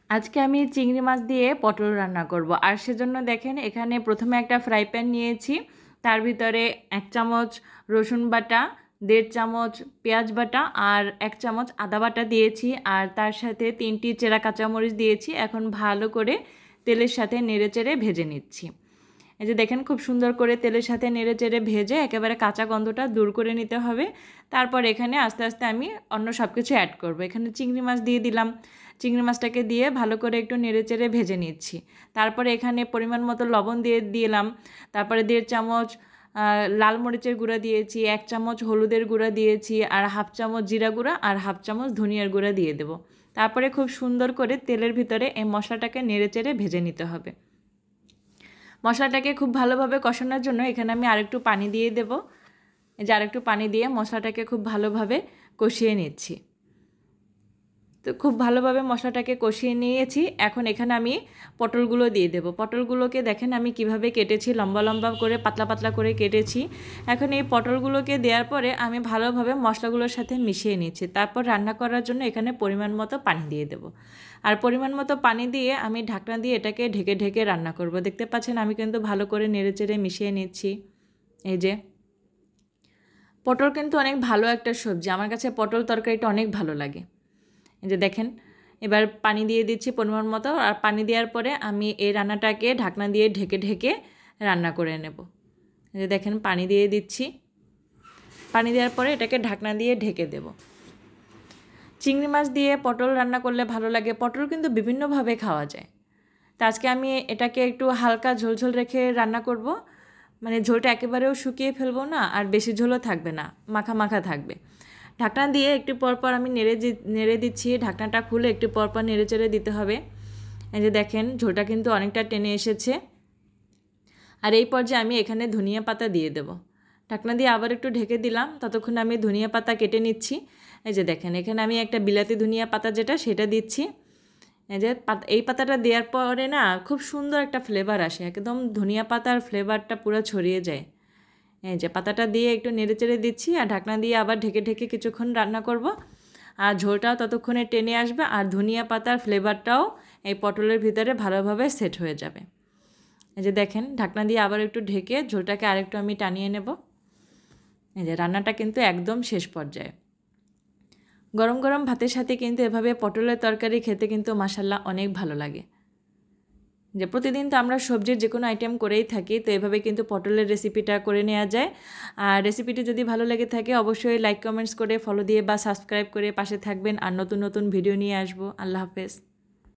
আজকে আমি চিংড়ি মাছ দিয়ে পটল রান্না করব। আর সেজন্য দেখেন এখানে প্রথমে একটা ফ্রাই প্যান নিয়েছি, তার ভিতরে 1 চামচ রসুন বাটা, 1.5 চামচ পেঁয়াজ বাটা আর 1 চামচ আদা বাটা দিয়েছি, আর তার সাথে 3টি চেরা কাঁচামরিচ দিয়েছি। এখন ভালো করে তেলের সাথে নেড়েচেড়ে ভেজে নিচ্ছি। এই যে দেখেন খুব সুন্দর করে তেলের সাথে নেড়েচেড়ে ভেজে একেবারে কাঁচা গন্ধটা দূর করে নিতে হবে। তারপর এখানে আস্তে আস্তে আমি অন্য সব কিছু অ্যাড করব। এখানে চিংড়ি মাছ দিয়ে দিলাম, চিংড়ি মাছটাকে দিয়ে ভালো করে একটু নেড়েচেড়ে ভেজে নিচ্ছি। তারপরে এখানে পরিমাণ মতো লবণ দিয়ে দিলাম, তারপরে 1.5 চামচ লাল মরিচের গুঁড়া দিয়েছি, 1 চামচ হলুদের গুঁড়া দিয়েছি, আর 1/2 চামচ জিরা গুঁড়া আর 1/2 চামচ ধনিয়ার গুঁড়া দিয়ে দেবো। তারপরে খুব সুন্দর করে তেলের ভিতরে এই মশলাটাকে নেড়েচেড়ে ভেজে নিতে হবে। মশলাটাকে খুব ভালোভাবে কষানোর জন্য এখানে আমি আরেকটু পানি দিয়ে দেব। এই যে আরেকটু পানি দিয়ে মশলাটাকে খুব ভালোভাবে কষিয়ে নিচ্ছি। তো খুব ভালোভাবে মশলাটাকে কষিয়ে নিয়েছি। এখন এখানে আমি পটলগুলো দিয়ে দেব। পটলগুলোকে দেখেন আমি কিভাবে কেটেছি, লম্বা লম্বা করে পাতলা পাতলা করে কেটেছি। এখন এই পটলগুলোকে দেওয়ার পরে আমি ভালোভাবে মশলাগুলোর সাথে মিশিয়ে নিচ্ছি। তারপর রান্না করার জন্য এখানে পরিমাণ মতো পানি দিয়ে দেব। আর পরিমাণ মতো পানি দিয়ে আমি ঢাকনা দিয়ে এটাকে ঢেকে ঢেকে রান্না করব। দেখতে পাচ্ছেন আমি কিন্তু ভালো করে নেড়েচেড়ে মিশিয়ে নিচ্ছি। এই যে পটল কিন্তু অনেক ভালো একটা সবজি, আমার কাছে পটল তরকারিটা অনেক ভালো লাগে। এই যে দেখেন এবার পানি দিয়ে দিচ্ছি পরিমাণ মতো, আর পানি দেওয়ার পরে আমি এই রান্নাটাকে ঢাকনা দিয়ে ঢেকে ঢেকে রান্না করে নেব। এই যে দেখেন পানি দিয়ে দিচ্ছি, পানি দেওয়ার পরে এটাকে ঢাকনা দিয়ে ঢেকে দেব। চিংড়ি মাছ দিয়ে পটল রান্না করলে ভালো লাগে। পটল কিন্তু বিভিন্নভাবে খাওয়া যায়। তো আজকে আমি এটাকে একটু হালকা ঝোলঝোল রেখে রান্না করব, মানে ঝোলটা একেবারেও শুকিয়ে ফেলবো না, আর বেশি ঝোলও থাকবে না, মাখা মাখা থাকবে। ঢাকনা দিয়ে একটু পরপর আমি নেড়ে দিচ্ছি। ঢাকনাটা খুলে একটু পরপর নেড়ে চেড়ে দিতে হবে। এই যে দেখেন ঝোলটা কিন্তু অনেকটা টেনে এসেছে। আর এই পর্যায়ে আমি এখানে ধনিয়া পাতা দিয়ে দেব। ঢাকনা দিয়ে আবার একটু ঢেকে দিলাম, ততক্ষণ আমি ধনিয়া পাতা কেটে নিচ্ছি। এই যে দেখেন এখানে আমি একটা বিলাতি ধনিয়া পাতা যেটা সেটা দিচ্ছি। এই যে এই পাতাটা দেওয়ার পরে না খুব সুন্দর একটা ফ্লেভার আসে, একদম ধনিয়া পাতার ফ্লেভারটা পুরো ছড়িয়ে যায়। এই যে পাতাটা দিয়ে একটু নেড়েচেড়ে দিচ্ছি, আর ঢাকনা দিয়ে আবার ঢেকে ঢেকে কিছুক্ষণ রান্না করব। আর ঝোলটাও ততক্ষণে টেনে আসবে, আর ধনিয়া পাতার ফ্লেভারটাও এই পটলের ভিতরে ভালোভাবে সেট হয়ে যাবে। এই যে দেখেন ঢাকনা দিয়ে আবার একটু ঢেকে ঝোলটাকে আরেকটু আমি টানিয়ে নেব। এই যে রান্নাটা কিন্তু একদম শেষ পর্যায়ে। গরম গরম ভাতের সাথে কিন্তু এভাবে পটলের তরকারি খেতে কিন্তু মাশাআল্লাহ অনেক ভালো লাগে। যে প্রতিদিন তো আমরা সবজির যে কোনো আইটেম করেই থাকি, তো এভাবে কিন্তু পটলের রেসিপিটা করে নেওয়া যায়। আর রেসিপিটি যদি ভালো লেগে থাকে অবশ্যই লাইক কমেন্টস করে ফলো দিয়ে বা সাবস্ক্রাইব করে পাশে থাকবেন। আর নতুন নতুন ভিডিও নিয়ে আসবো। আল্লাহ হাফেজ।